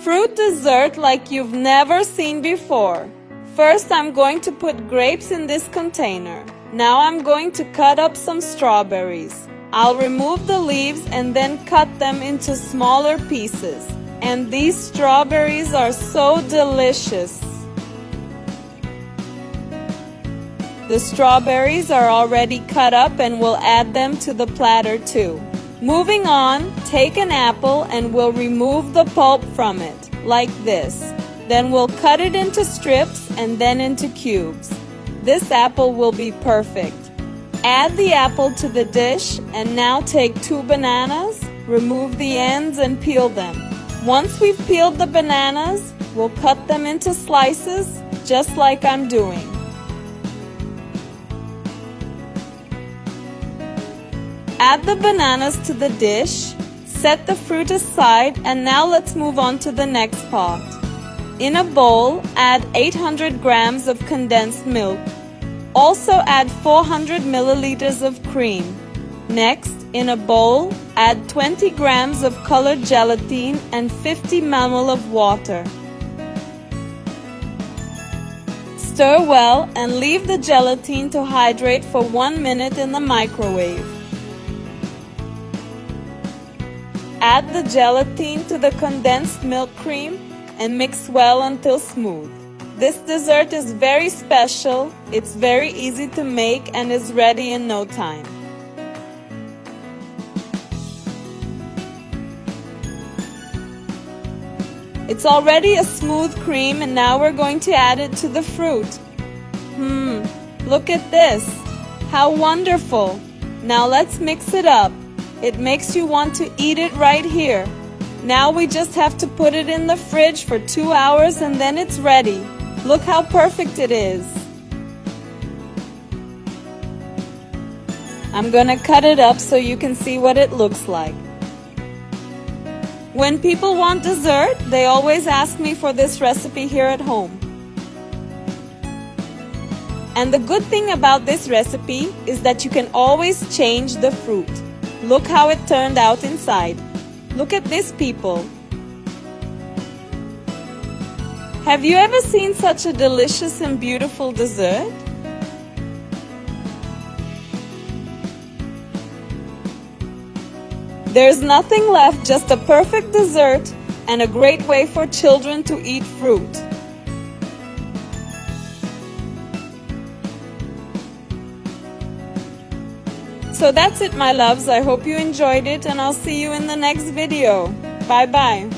fruit dessert like you've never seen before. First, I'm going to put grapes in this container. Now I'm going to cut up some strawberries. I'll remove the leaves and then cut them into smaller pieces. And these strawberries are so delicious. The strawberries are already cut up and we'll add them to the platter too. Moving on, take an apple and we'll remove the pulp from it, like this. Then we'll cut it into strips and then into cubes. This apple will be perfect. Add the apple to the dish and now take 2 bananas, remove the ends and peel them. Once we've peeled the bananas, we'll cut them into slices, just like I'm doing. Add the bananas to the dish, set the fruit aside, and now let's move on to the next pot. In a bowl, add 800 grams of condensed milk. Also add 400 milliliters of cream. Next, in a bowl, add 20 grams of colored gelatin and 50 ml of water. Stir well and leave the gelatin to hydrate for 1 minute in the microwave. Add the gelatin to the condensed milk cream and mix well until smooth. This dessert is very special, it's very easy to make and is ready in no time. It's already a smooth cream and now we're going to add it to the fruit. Look at this! How wonderful! Now let's mix it up. It makes you want to eat it right here. Now we just have to put it in the fridge for 2 hours and then it's ready. Look how perfect it is. I'm gonna cut it up so you can see what it looks like. When people want dessert, they always ask me for this recipe here at home. And the good thing about this recipe is that you can always change the fruit. Look how it turned out inside. Look at this, people. Have you ever seen such a delicious and beautiful dessert? There's nothing left, just a perfect dessert and a great way for children to eat fruit. So that's it, my loves. I hope you enjoyed it and I'll see you in the next video. Bye bye.